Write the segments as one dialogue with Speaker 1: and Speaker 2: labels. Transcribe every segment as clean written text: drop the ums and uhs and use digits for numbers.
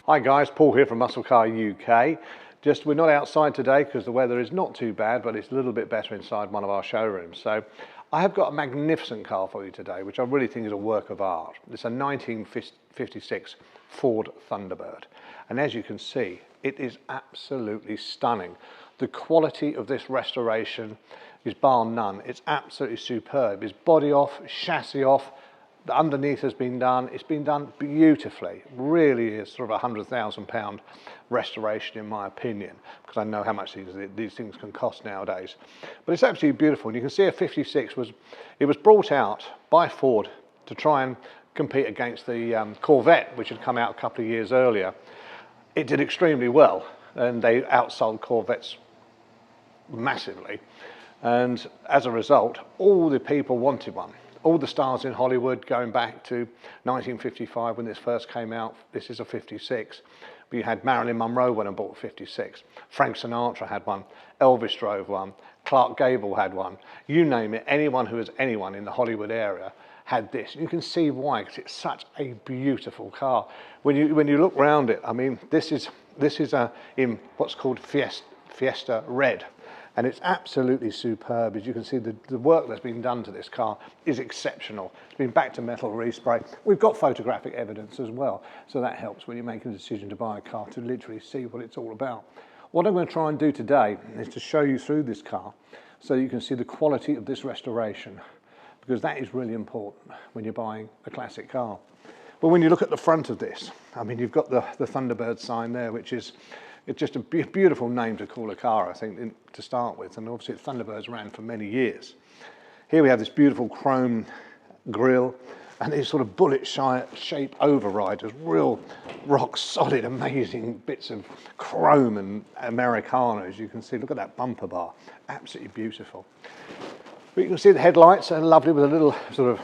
Speaker 1: Hi guys, Paul here from Muscle Car UK. We're not outside today because the weather is not too bad, but it's a little bit better inside one of our showrooms. So I have got a magnificent car for you today, which I really think is a work of art. It's a 1956 Ford Thunderbird. And as you can see, it is absolutely stunning. The quality of this restoration is bar none. It's absolutely superb. It's body off, chassis off. The underneath has been done. It's been done beautifully. Really is sort of £100,000 restoration in my opinion, because I know how much these things can cost nowadays. But it's absolutely beautiful. And you can see a 56 was brought out by Ford to try and compete against the Corvette, which had come out a couple of years earlier. It did extremely well, and they outsold Corvettes massively. And as a result, all the people wanted one. All the stars in Hollywood, going back to 1955 when this first came out, this is a 56. But you had Marilyn Monroe went and bought a 56. Frank Sinatra had one. Elvis drove one. Gable had one. You name it, anyone who was anyone in the Hollywood area had this. You can see why, because it's such a beautiful car. When you look around it, I mean, this is in what's called Fiesta Red. And it's absolutely superb. As you can see, the work that's been done to this car is exceptional. It's been back to metal respray. We've got photographic evidence as well, so that helps when you're making a decision to buy a car, to literally see what it's all about. What I'm going to try and do today is to show you through this car so you can see the quality of this restoration, because that is really important when you're buying a classic car. Well, when you look at the front of this, I mean, you've got the Thunderbird sign there, which is it's just a beautiful name to call a car, I think, to start with. And obviously Thunderbirds ran for many years. Here we have this beautiful chrome grille and these sort of bullet shape overriders, real rock solid, amazing bits of chrome and Americana, as you can see. Look at that bumper bar, absolutely beautiful. But you can see the headlights are lovely with a little sort of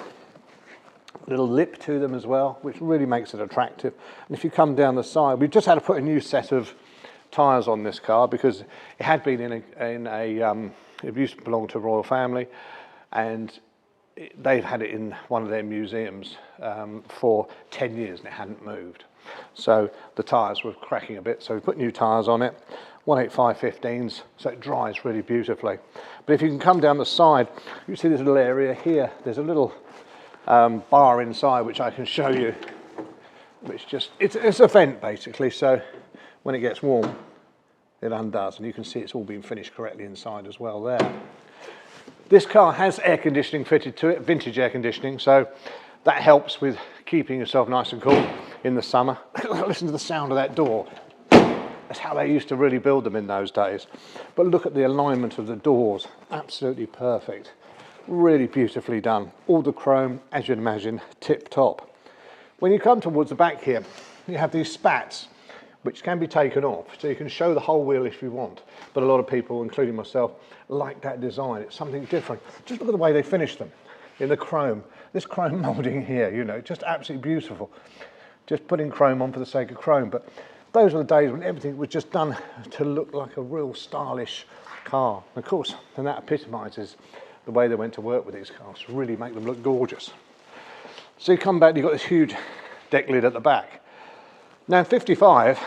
Speaker 1: little lip to them as well, which really makes it attractive. And if you come down the side, we've just had to put a new set of tyres on this car because it had been it used to belong to a royal family, and they've had it in one of their museums for 10 years and it hadn't moved. So the tyres were cracking a bit, so we put new tyres on it, 185/15s, so it dries really beautifully. But if you can come down the side, you see this little area here, there's a little bar inside which I can show you, which it's a vent basically, so when it gets warm, it undoes, and you can see it's all been finished correctly inside as well there. This car has air conditioning fitted to it, vintage air conditioning, so that helps with keeping yourself nice and cool in the summer. Listen to the sound of that door. That's how they used to really build them in those days. But look at the alignment of the doors, absolutely perfect. Really beautifully done. All the chrome, as you'd imagine, tip top. When you come towards the back here, you have these spats, which can be taken off, so you can show the whole wheel if you want. But a lot of people, including myself, like that design. It's something different. Just look at the way they finished them in the chrome. This chrome moulding here, you know, just absolutely beautiful. Just putting chrome on for the sake of chrome. But those were the days when everything was just done to look like a real stylish car. And of course, and that epitomises the way they went to work with these cars, to really make them look gorgeous. So you come back, you've got this huge deck lid at the back. Now in 55,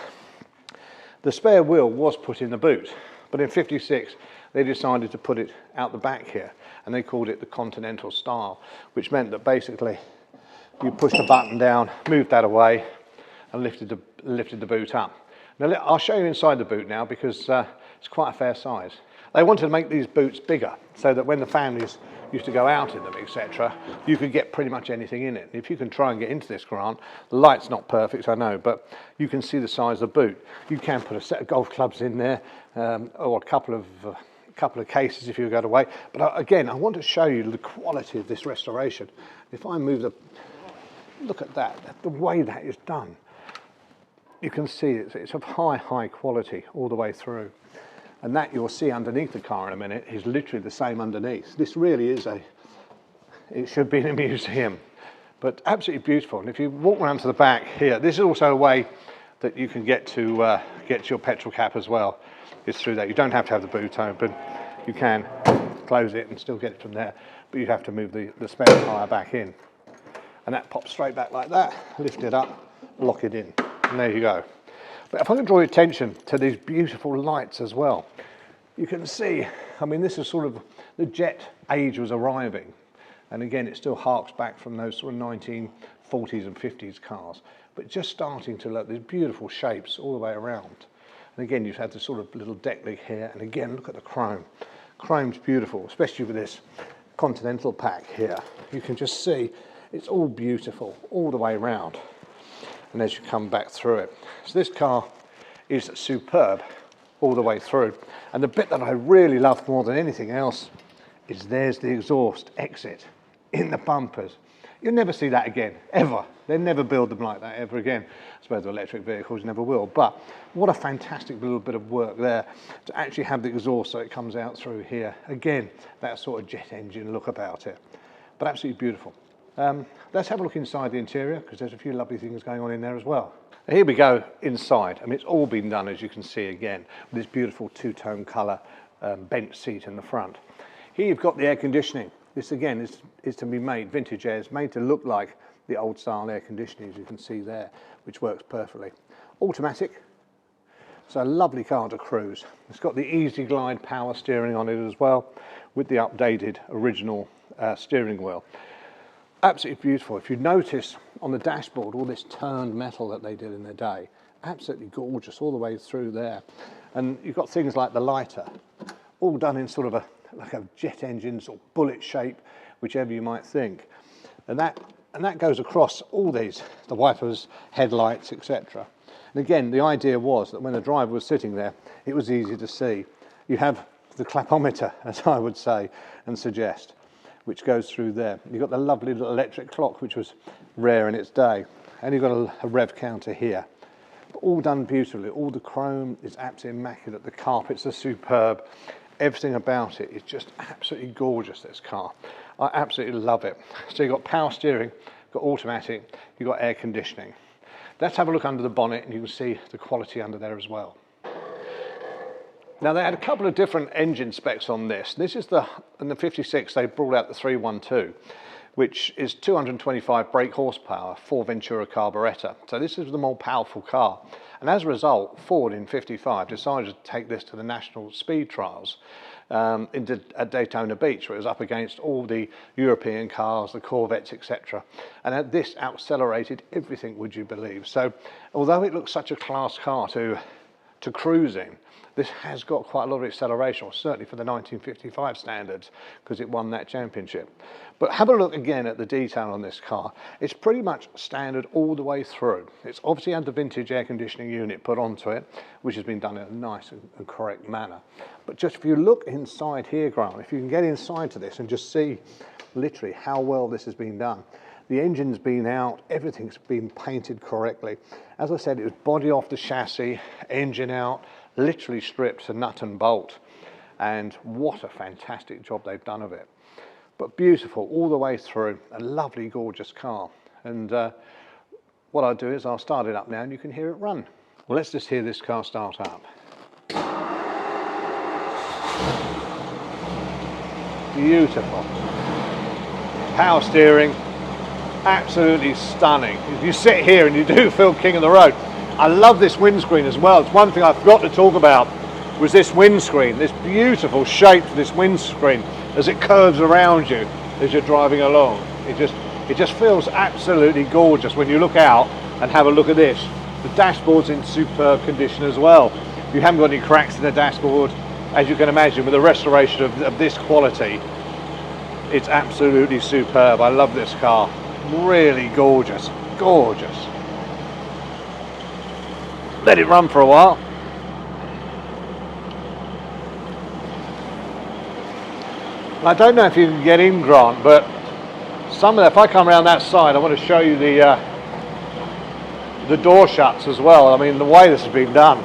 Speaker 1: the spare wheel was put in the boot, but in 56, they decided to put it out the back here, and they called it the Continental style, which meant that basically you pushed a button down, moved that away, and lifted the boot up. Now I'll show you inside the boot now, because it's quite a fair size. They wanted to make these boots bigger, so that when the families used to go out in them, etc., you could get pretty much anything in it. If you can try and get into this Grant, the light's not perfect, I know, but you can see the size of the boot. You can put a set of golf clubs in there, or a couple of cases if you go away. But again, I want to show you the quality of this restoration. If I move look at that, the way that is done. You can see it's of high quality all the way through. And that you'll see underneath the car in a minute is literally the same underneath. This really is it should be in a museum, but absolutely beautiful. And if you walk around to the back here, this is also a way that you can get to your petrol cap as well. It's through that. You don't have to have the boot open. You can close it and still get it from there, but you have to move the spare tyre back in. And that pops straight back like that, lift it up, lock it in, and there you go. But if I can draw your attention to these beautiful lights as well, you can see, I mean, this is sort of, the jet age was arriving. And again, it still harks back from those sort of 1940s and 50s cars, but just starting to look, these beautiful shapes all the way around. And again, you've had this sort of little deck lid here, and again, look at the chrome. Chrome's beautiful, especially with this Continental pack here. You can just see it's all beautiful all the way around. And as you come back through it. So this car is superb all the way through. And the bit that I really love more than anything else is there's the exhaust exit in the bumpers. You'll never see that again, ever. They'll never build them like that ever again. I suppose the electric vehicles never will, but what a fantastic little bit of work there to actually have the exhaust so it comes out through here. Again, that sort of jet engine look about it, but absolutely beautiful. Let's have a look inside the interior because there's a few lovely things going on in there as well. Now here we go inside. I mean, it's all been done, as you can see again, with this beautiful two-tone colour bench seat in the front. Here you've got the air conditioning. This again is to be made, vintage air, it's made to look like the old style air conditioning, as you can see there, which works perfectly. Automatic, so a lovely car to cruise. It's got the Easy Glide power steering on it as well, with the updated original steering wheel. Absolutely beautiful. If you notice on the dashboard, all this turned metal that they did in their day, absolutely gorgeous all the way through there. And you've got things like the lighter, all done in sort of like a jet engine sort of bullet shape, whichever you might think. And that goes across all these, the wipers, headlights, etc. And again, the idea was that when the driver was sitting there, it was easy to see. You have the clapometer, as I would say and suggest, which goes through there. You've got the lovely little electric clock, which was rare in its day. And you've got a rev counter here. But all done beautifully. All the chrome is absolutely immaculate. The carpets are superb. Everything about it is just absolutely gorgeous, this car. I absolutely love it. So you've got power steering, you've got automatic, you've got air conditioning. Let's have a look under the bonnet and you can see the quality under there as well. Now they had a couple of different engine specs on this. This is in the 56 they brought out the 312, which is 225 brake horsepower, 4 Ventura carburettor. So this is the more powerful car. And as a result, Ford in 55 decided to take this to the national speed trials at Daytona Beach, where it was up against all the European cars, the Corvettes, etc. And this accelerated everything, would you believe? So although it looks such a class car to cruise in, this has got quite a lot of acceleration, or certainly for the 1955 standards, because it won that championship. But have a look again at the detail on this car. It's pretty much standard all the way through. It's obviously had the vintage air conditioning unit put onto it, which has been done in a nice and correct manner. But just if you look inside here, Grant, if you can get inside to this and just see literally how well this has been done. The engine's been out, everything's been painted correctly. As I said, it was body off the chassis, engine out, literally stripped to nut and bolt. And what a fantastic job they've done of it. But beautiful all the way through, a lovely, gorgeous car. And what I'll do is I'll start it up now and you can hear it run. Well, let's just hear this car start up. Beautiful. Power steering. Absolutely stunning. If you sit here and you do feel king of the road. I love this windscreen as well. It's one thing I forgot to talk about was this windscreen, this beautiful shape to this windscreen as it curves around you as you're driving along. It just feels absolutely gorgeous when you look out and have a look at this. The dashboard's in superb condition as well. You haven't got any cracks in the dashboard, as you can imagine, with a restoration of this quality. It's absolutely superb. I love this car. Really gorgeous, gorgeous. Let it run for a while. I don't know if you can get in, Grant, but if I come around that side, I want to show you the door shuts as well. I mean, the way this has been done.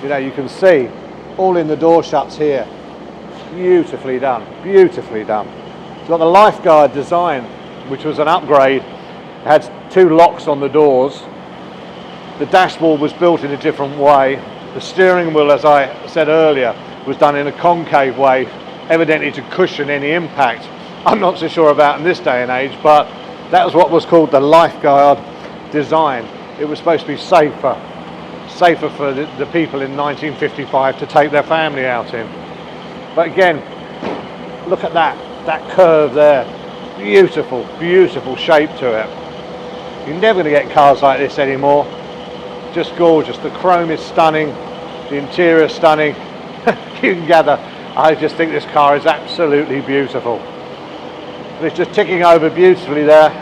Speaker 1: You know, you can see all in the door shuts here. Beautifully done, beautifully done. It's got the lifeguard design, which was an upgrade. It had 2 locks on the doors. The dashboard was built in a different way. The steering wheel, as I said earlier, was done in a concave way, evidently to cushion any impact. I'm not so sure about in this day and age, but that was what was called the lifeguard design. it was supposed to be safer for the people in 1955 to take their family out in. But again, look at that curve there. Beautiful, beautiful shape to it. You're never going to get cars like this anymore. Just gorgeous. The chrome is stunning. The interior is stunning. You can gather, I just think this car is absolutely beautiful. And it's just ticking over beautifully there.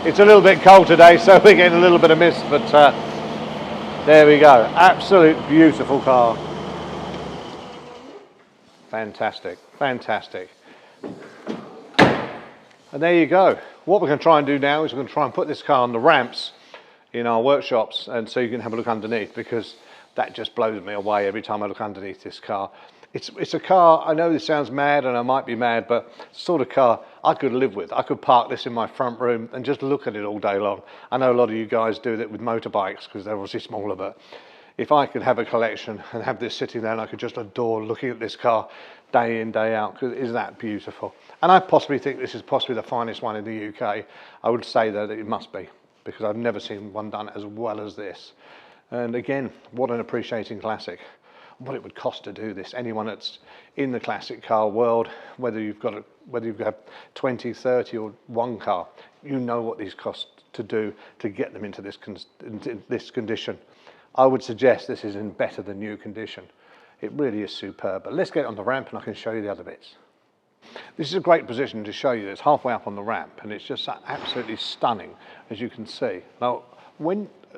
Speaker 1: It's a little bit cold today, so we're getting a little bit of mist, but there we go. Absolute beautiful car. Fantastic, fantastic. And there you go. What we're going to try and do now is we're going to try and put this car on the ramps in our workshops, and so you can have a look underneath, because that just blows me away every time I look underneath this car. It's a car, I know this sounds mad and I might be mad, but it's the sort of car I could live with. I could park this in my front room and just look at it all day long. I know a lot of you guys do that with motorbikes because they're obviously smaller, but if I could have a collection and have this sitting there and I could just adore looking at this car day in, day out, because it is that beautiful. And I possibly think this is possibly the finest one in the UK. I would say that it must be, because I've never seen one done as well as this. And again, what an appreciating classic. What it would cost to do this. Anyone that's in the classic car world, whether you've got 20, 30 or one car, you know what these cost to do to get them into this condition. I would suggest this is in better than new condition. It really is superb. But let's get on the ramp and I can show you the other bits. This is a great position to show you. It's halfway up on the ramp and it's just absolutely stunning, as you can see. Now,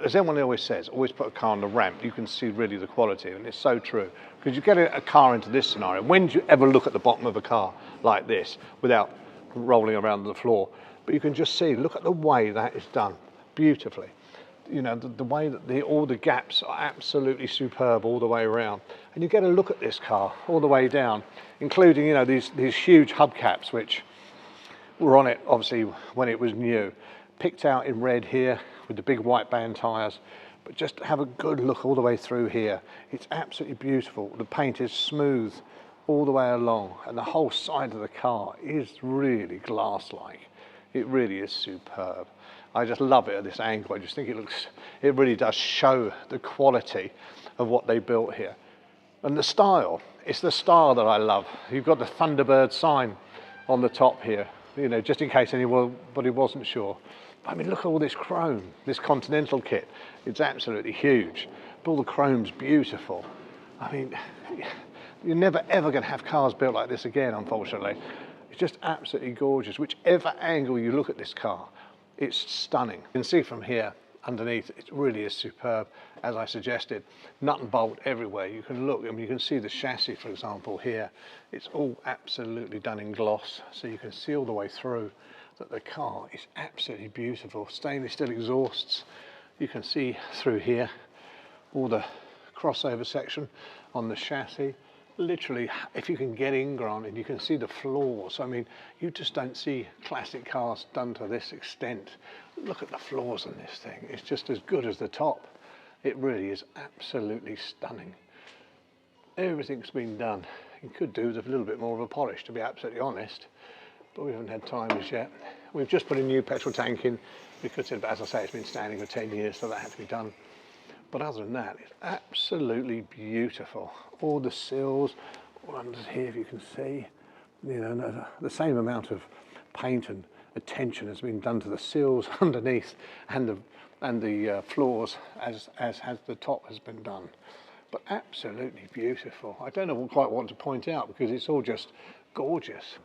Speaker 1: as everyone always says, always put a car on the ramp, you can see really the quality, and it's so true. Because you get a car into this scenario, when do you ever look at the bottom of a car like this without rolling around the floor? But you can just see, look at the way that is done beautifully. You know, the way that all the gaps are absolutely superb all the way around. And you get a look at this car all the way down, including, you know, these huge hubcaps which were on it, obviously, when it was new. Picked out in red here with the big white band tyres, but just have a good look all the way through here. It's absolutely beautiful. The paint is smooth all the way along, and the whole side of the car is really glass-like. It really is superb. I just love it at this angle. I just think it really does show the quality of what they built here. And the style, it's the style that I love. You've got the Thunderbird sign on the top here, you know, just in case anybody wasn't sure. I mean, look at all this chrome, this Continental kit. It's absolutely huge. But all the chrome's beautiful. I mean, you're never ever going to have cars built like this again, unfortunately. It's just absolutely gorgeous. Whichever angle you look at this car, it's stunning. You can see from here underneath, it really is superb, as I suggested. Nut and bolt everywhere. You can look, I mean, you can see the chassis, for example, here. It's all absolutely done in gloss, so you can see all the way through that the car is absolutely beautiful. Stainless steel exhausts. You can see through here all the crossover section on the chassis. Literally, if you can get in, granted, you can see the floors. I mean, you just don't see classic cars done to this extent. Look at the floors on this thing. It's just as good as the top. It really is absolutely stunning. Everything's been done. You could do with a little bit more of a polish, to be absolutely honest, but we haven't had time as yet. We've just put a new petrol tank in because, as I say, it's been standing for 10 years, so that had to be done. But other than that, it's absolutely beautiful. All the sills, all under here, if you can see, you know, the same amount of paint and attention has been done to the sills underneath and the floors as the top has been done. But absolutely beautiful. I don't know quite what to point out because it's all just gorgeous.